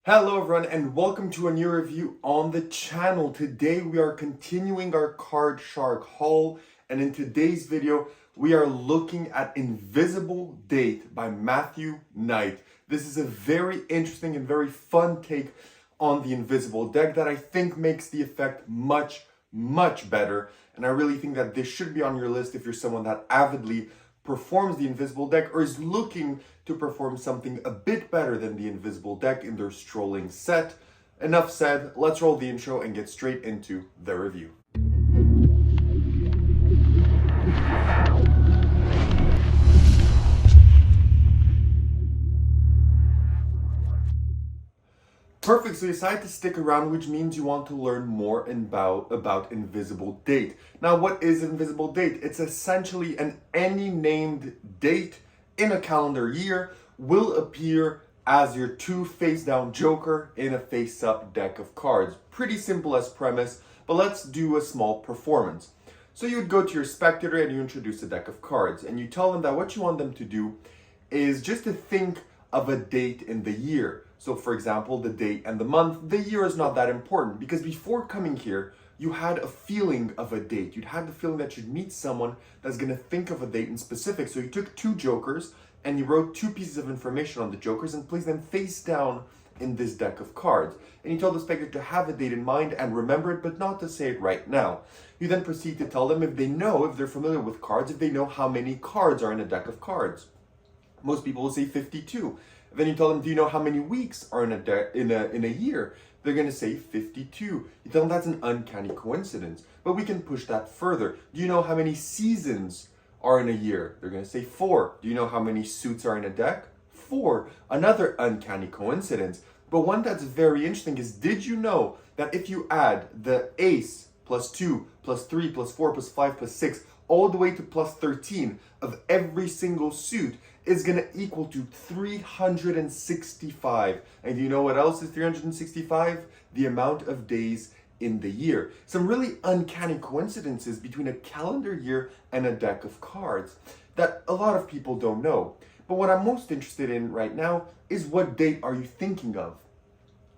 Hello everyone and welcome to a new review on the channel. Today we are continuing our Card Shark haul, and in today's video we are looking at Invisible Date by Matthew Knight. This is a very interesting and very fun take on the Invisible deck that I think makes the effect much better, and I really think that this should be on your list if you're someone that avidly performs the Invisible deck or is looking to perform something a bit better than the Invisible deck in their strolling set. Enough said, let's roll the intro and get straight into the review. Perfect, so you decided to stick around, which means you want to learn more about Invisible Date. Now, what is Invisible Date? It's essentially any named date in a calendar year will appear as your two face-down joker in a face-up deck of cards. Pretty simple as premise, but let's do a small performance. So you would go to your spectator and you introduce a deck of cards, and you tell them that what you want them to do is just to think of a date in the year. So for example, the date and the month. The year is not that important because before coming here, you had a feeling of a date. You'd had the feeling that you'd meet someone that's gonna think of a date in specific. So you took two jokers and you wrote two pieces of information on the jokers and placed them face down in this deck of cards. And you told the spectator to have a date in mind and remember it, but not to say it right now. You then proceed to tell them if they're familiar with cards, if they know how many cards are in a deck of cards. Most people will say 52. Then you tell them, do you know how many weeks are in a year? They're going to say 52. You tell them that's an uncanny coincidence, but we can push that further. Do you know how many seasons are in a year? They're going to say 4. Do you know how many suits are in a deck? 4. Another uncanny coincidence. But one that's very interesting is, did you know that if you add the ace plus 2 plus 3 plus 4 plus 5 plus 6 all the way to plus 13 of every single suit is going to equal to 365. And do you know what else is 365? The amount of days in the year. Some really uncanny coincidences between a calendar year and a deck of cards that a lot of people don't know. But what I'm most interested in right now is, what date are you thinking of?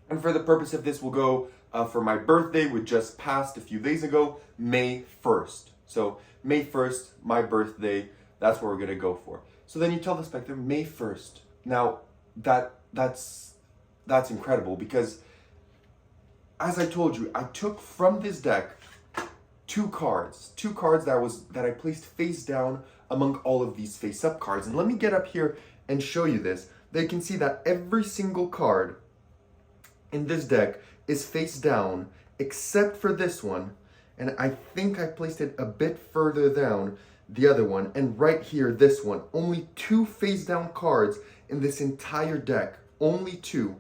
And for the purpose of this, we'll go for my birthday, which just passed a few days ago, May 1st. So May 1st, my birthday, that's what we're going to go for. So then you tell the spectator May 1st. Now that's incredible because, as I told you, I took from this deck two cards that I placed face down among all of these face up cards. And let me get up here and show you this. They can see that every single card in this deck is face down except for this one. And I think I placed it a bit further down, the other one, and right here, this one. Only 2 face down cards in this entire deck, only 2.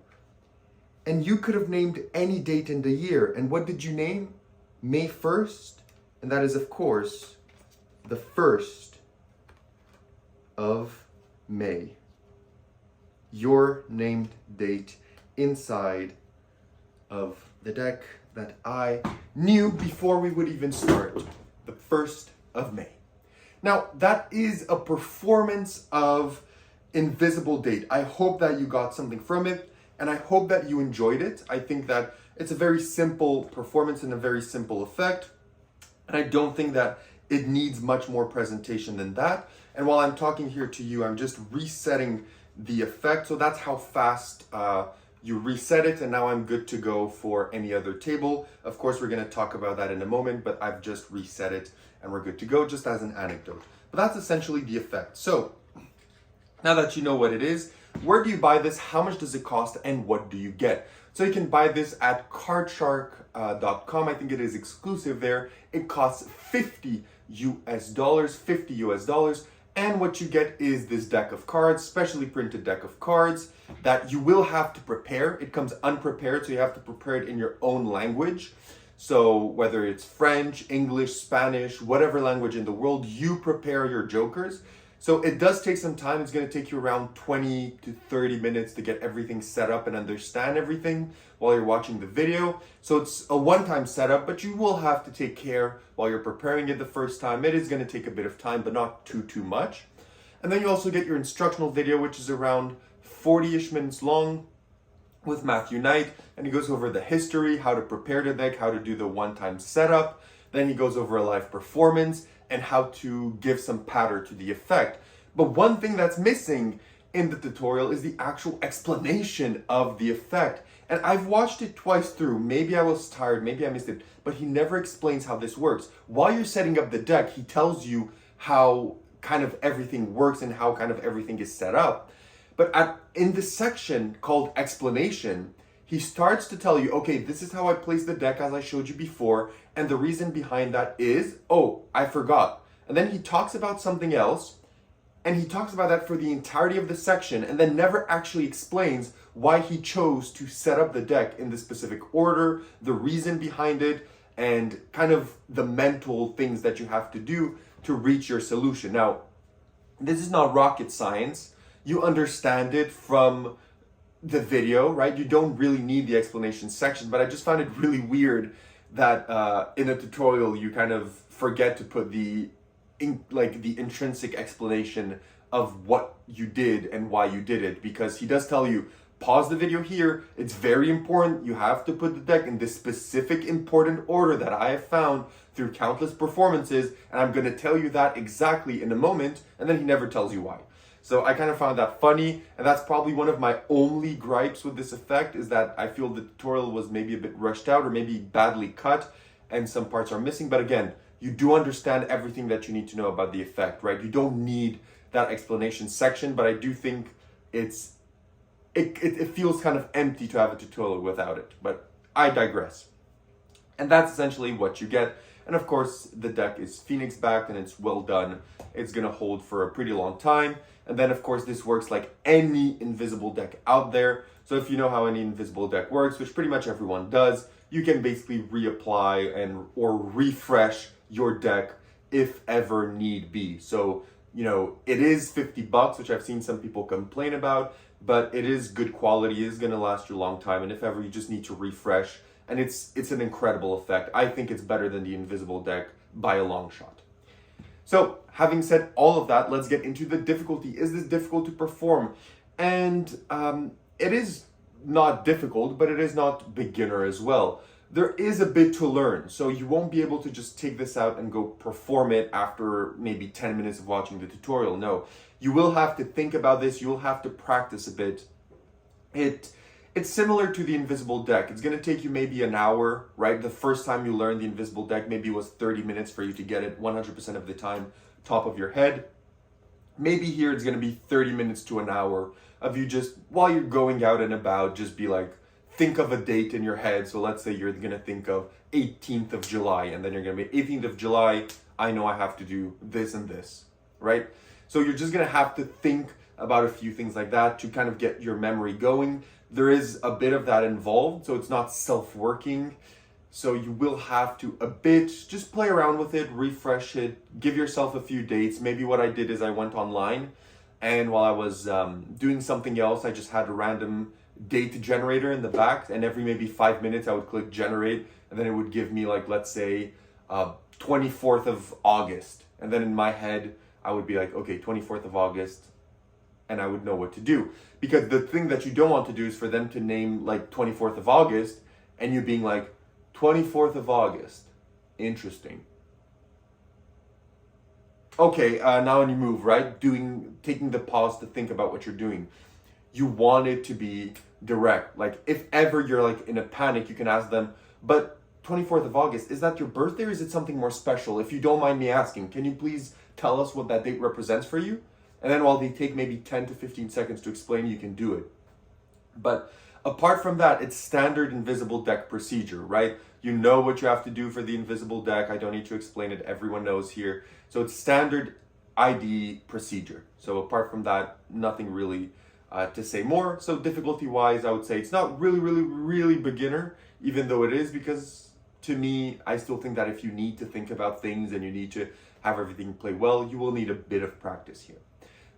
And you could have named any date in the year. And what did you name? May 1st. And that is, of course, the 1st of May. Your named date inside of the deck that I knew before we would even start, the 1st of May. Now, that is a performance of Invisible Date. I hope that you got something from it, and I hope that you enjoyed it. I think that it's a very simple performance and a very simple effect, and I don't think that it needs much more presentation than that. And while I'm talking here to you, I'm just resetting the effect, so that's how fast you reset it, and now I'm good to go for any other table. Of course, we're going to talk about that in a moment, but I've just reset it and we're good to go, just as an anecdote. But that's essentially the effect. So now that you know what it is, where do you buy this? How much does it cost? And what do you get? So you can buy this at cardshark.com. I think it is exclusive there. It costs $50 US. And what you get is this deck of cards, specially printed deck of cards that you will have to prepare. It comes unprepared, so you have to prepare it in your own language. So whether it's French, English, Spanish, whatever language in the world, you prepare your jokers. So it does take some time. It's going to take you around 20 to 30 minutes to get everything set up and understand everything while you're watching the video. So it's a one-time setup, but you will have to take care while you're preparing it the first time. It is going to take a bit of time, but not too much. And then you also get your instructional video, which is around 40-ish minutes long, with Matthew Knight, and he goes over the history, how to prepare the deck, how to do the one-time setup. Then he goes over a live performance and how to give some patter to the effect. But one thing that's missing in the tutorial is the actual explanation of the effect. And I've watched it twice through. Maybe I was tired, maybe I missed it, but he never explains how this works. While you're setting up the deck, he tells you how kind of everything works and how kind of everything is set up. But in the section called explanation, he starts to tell you, okay, this is how I place the deck as I showed you before, and the reason behind that is, oh, I forgot. And then he talks about something else, and he talks about that for the entirety of the section, and then never actually explains why he chose to set up the deck in this specific order, the reason behind it, and kind of the mental things that you have to do to reach your solution. Now, this is not rocket science. You understand it from the video, right? You don't really need the explanation section, but I just found it really weird that in a tutorial you kind of forget to put the intrinsic explanation of what you did and why you did it, because he does tell you, pause the video here, it's very important, you have to put the deck in this specific important order that I have found through countless performances, and I'm going to tell you that exactly in a moment, and then he never tells you why. So I kind of found that funny, and that's probably one of my only gripes with this effect, is that I feel the tutorial was maybe a bit rushed out or maybe badly cut and some parts are missing. But again, you do understand everything that you need to know about the effect, right? You don't need that explanation section, but I do think it feels kind of empty to have a tutorial without it, but I digress. And that's essentially what you get. And of course, the deck is Phoenix backed and it's well done. It's gonna hold for a pretty long time. And then of course, this works like any invisible deck out there. So if you know how any invisible deck works, which pretty much everyone does, you can basically reapply or refresh your deck if ever need be. So, you know, it is $50, which I've seen some people complain about, but it is good quality, it is gonna last you a long time. And if ever you just need to refresh, and it's an incredible effect. I think it's better than the invisible deck by a long shot. So having said all of that, let's get into the difficulty. Is this difficult to perform? And it is not difficult, but it is not beginner as well. There is a bit to learn, so you won't be able to just take this out and go perform it after maybe 10 minutes of watching the tutorial. No, you will have to think about this, you will have to practice a bit. It's similar to the invisible deck. It's going to take you maybe an hour, right? The first time you learn the invisible deck, maybe it was 30 minutes for you to get it 100% of the time, top of your head. Maybe here it's going to be 30 minutes to an hour of you just, while you're going out and about, just be like, think of a date in your head. So let's say you're going to think of 18th of July, and then you're going to be 18th of July, I know I have to do this and this, right? So you're just going to have to think about a few things like that to kind of get your memory going. There is a bit of that involved, so it's not self-working. So you will have to a bit just play around with it, refresh it, give yourself a few dates. Maybe what I did is I went online, and while I was doing something else, I just had a random date generator in the back, and every maybe 5 minutes I would click generate, and then it would give me, like, let's say 24th of August. And then in my head, I would be like, okay, 24th of August, and I would know what to do. Because the thing that you don't want to do is for them to name like 24th of August and you being like, 24th of August, interesting. Okay, now when you move, right? Taking the pause to think about what you're doing. You want it to be direct. Like if ever you're like in a panic, you can ask them, but 24th of August, is that your birthday or is it something more special? If you don't mind me asking, can you please tell us what that date represents for you? And then while they take maybe 10 to 15 seconds to explain, you can do it. But apart from that, it's standard invisible deck procedure, right? You know what you have to do for the invisible deck. I don't need to explain it. Everyone knows here. So it's standard ID procedure. So apart from that, nothing really to say more. So difficulty-wise, I would say it's not really beginner, even though it is, because to me, I still think that if you need to think about things and you need to have everything play well, you will need a bit of practice here.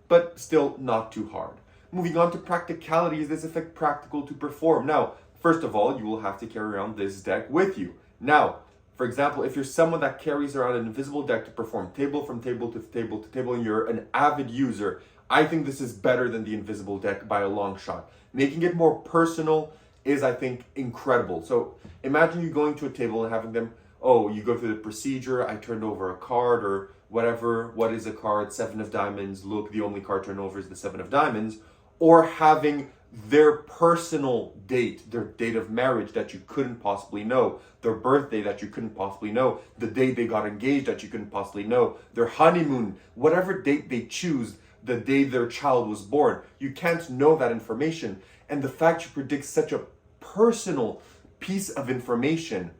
But still not too hard. Moving on to practicality, is this effect practical to perform? Now, first of all, you will have to carry around this deck with you. Now, for example, if you're someone that carries around an invisible deck to perform table from table to table to table, and you're an avid user, I think this is better than the invisible deck by a long shot. Making it more personal is, I think, incredible. So imagine you going to a table and having them, oh, you go through the procedure, I turned over a card or whatever. What is a card? 7 of diamonds. Look, the only card turned over is the 7 of diamonds. Or having their personal date, their date of marriage that you couldn't possibly know, their birthday that you couldn't possibly know, the day they got engaged that you couldn't possibly know, their honeymoon, whatever date they choose, the day their child was born. You can't know that information. And the fact you predict such a personal piece of information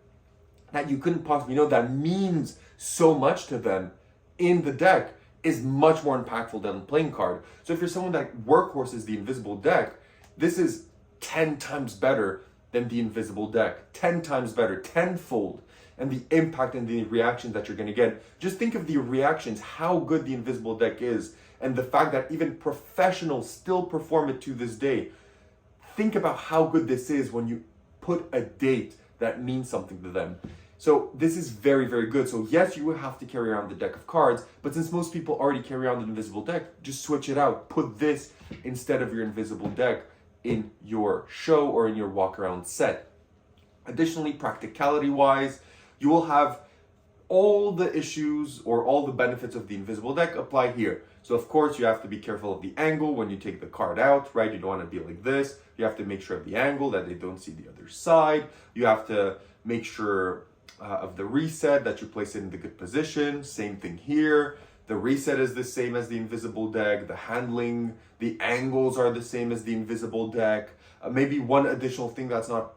that you couldn't possibly know, that means so much to them in the deck, is much more impactful than a playing card. So if you're someone that workhorses the invisible deck, this is 10 times better than the invisible deck. 10 times better, tenfold. And the impact and the reactions that you're going to get. Just think of the reactions, how good the invisible deck is, and the fact that even professionals still perform it to this day. Think about how good this is when you put a date that means something to them. So this is very, very good. So yes, you will have to carry around the deck of cards, but since most people already carry around the invisible deck, just switch it out. Put this instead of your invisible deck in your show or in your walk around set. Additionally, practicality wise, you will have all the issues or all the benefits of the invisible deck apply here. So of course you have to be careful of the angle when you take the card out, right? You don't want to be like this. You have to make sure of the angle that they don't see the other side. You have to make sure of the reset, that you place it in the good position. Same thing here. The reset is the same as the invisible deck. The handling, the angles are the same as the invisible deck. Maybe one additional thing that's not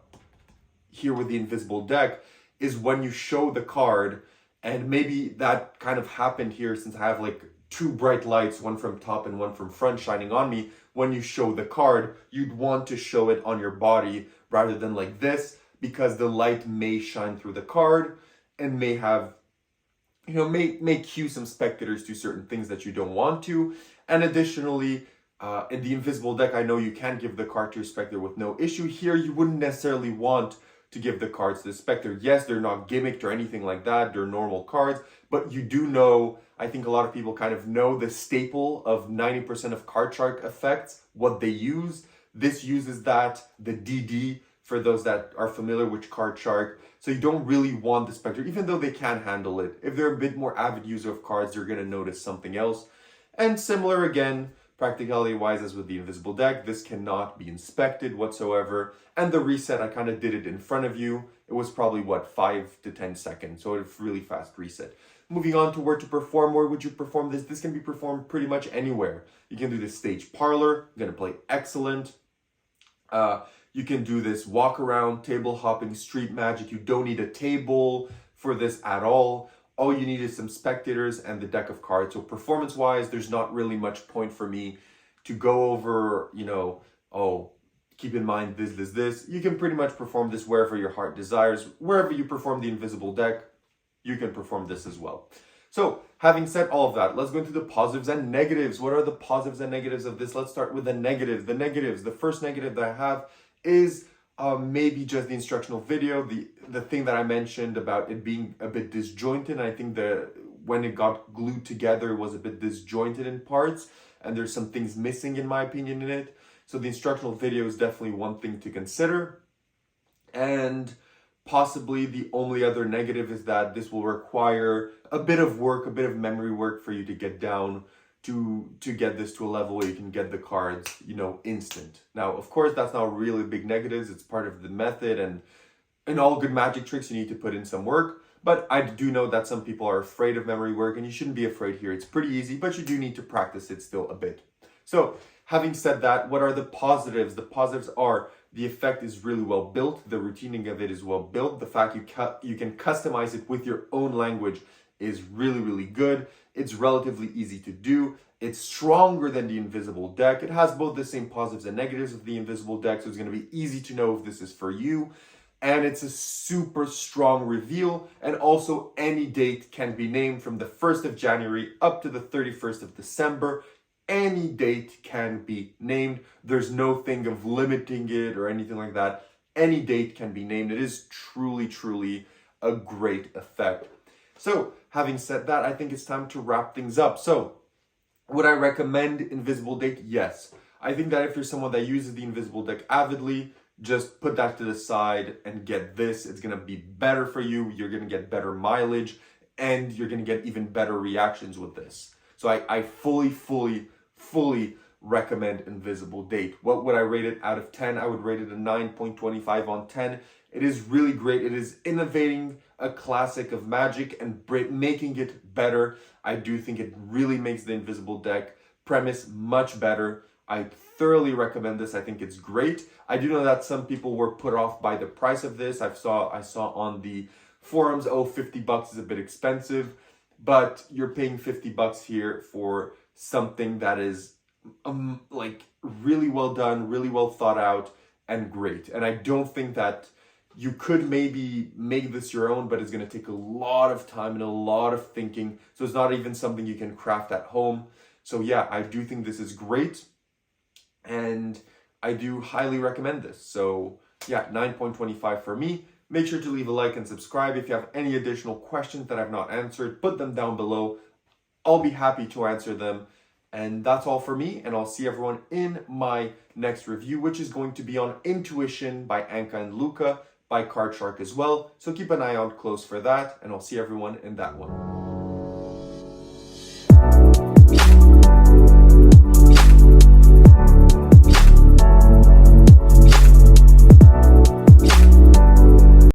here with the invisible deck is when you show the card, and maybe that kind of happened here since I have like 2 bright lights, one from top and one from front shining on me. When you show the card, you'd want to show it on your body rather than like this, because the light may shine through the card and may have, may cue some spectators to certain things that you don't want to. And additionally, in the invisible deck, I know you can give the card to your spectator with no issue. Here, you wouldn't necessarily want to give the cards to the spectator. Yes, they're not gimmicked or anything like that. They're normal cards, but you do know, I think a lot of people kind of know the staple of 90% of card shark effects, what they use. This uses that, the DD, for those that are familiar with card shark. So you don't really want the spectator, even though they can handle it. If they're a bit more avid user of cards, they're going to notice something else. And similar again, practicality wise as with the invisible deck, this cannot be inspected whatsoever. And the reset, I kind of did it in front of you. It was probably 5 to 10 seconds. So it's really fast reset. Moving on to where to perform. Where would you perform this? This can be performed pretty much anywhere. You can do this stage parlor. You're going to play excellent. You can do this walk around, table hopping, street magic. You don't need a table for this at all. All you need is some spectators and the deck of cards. So performance wise, there's not really much point for me to go over, keep in mind this. You can pretty much perform this wherever your heart desires. Wherever you perform the invisible deck, you can perform this as well. So having said all of that, let's go into the positives and negatives. What are the positives and negatives of this? Let's start with the negatives. The first negative that I have is maybe just the instructional video, the thing that I mentioned about it being a bit disjointed. I think when it got glued together, it was a bit disjointed in parts, and there's some things missing in my opinion in it. So the instructional video is definitely one thing to consider. And possibly the only other negative is that this will require a bit of work, a bit of memory work for you to get down to get this to a level where you can get the cards, instant. Now, of course, that's not really big negatives. It's part of the method, and in all good magic tricks, you need to put in some work. But I do know that some people are afraid of memory work, and you shouldn't be afraid here. It's pretty easy, but you do need to practice it still a bit. So having said that, what are the positives? The positives are the effect is really well built. The routining of it is well built. The fact you can customize it with your own language is really, really good. It's relatively easy to do. It's stronger than the invisible deck. It has both the same positives and negatives of the invisible deck, so it's going to be easy to know if this is for you. And it's a super strong reveal, and also any date can be named from the 1st of January up to the 31st of December. Any date can be named. There's no thing of limiting it or anything like that. Any date can be named. It is truly, truly a great effect. So having said that, I think it's time to wrap things up. So Would I recommend Invisible Date? Yes. I think that if you're someone that uses the Invisible Deck avidly, just put that to the side and get this. It's going to be better for you. You're going to get better mileage and you're going to get even better reactions with this. So I fully recommend Invisible Date. What would I rate it out of 10? I would rate it a 9.25 on 10. It is really great. It is innovating a classic of Magic and making it better. I do think it really makes the Invisible Deck premise much better. I thoroughly recommend this. I think it's great. I do know that some people were put off by the price of this. I saw on the forums, oh, $50 is a bit expensive, but you're paying $50 here for something that is like really well done, really well thought out, and great. And I don't think that you could maybe make this your own, but it's going to take a lot of time and a lot of thinking. So it's not even something you can craft at home. So yeah, I do think this is great. And I do highly recommend this. So yeah, 9.25 for me. Make sure to leave a like and subscribe. If you have any additional questions that I've not answered, put them down below. I'll be happy to answer them. And that's all for me. And I'll see everyone in my next review, which is going to be on Intuition by Anka and Luca by Card Shark as well. So keep an eye out close for that. And I'll see everyone in that one.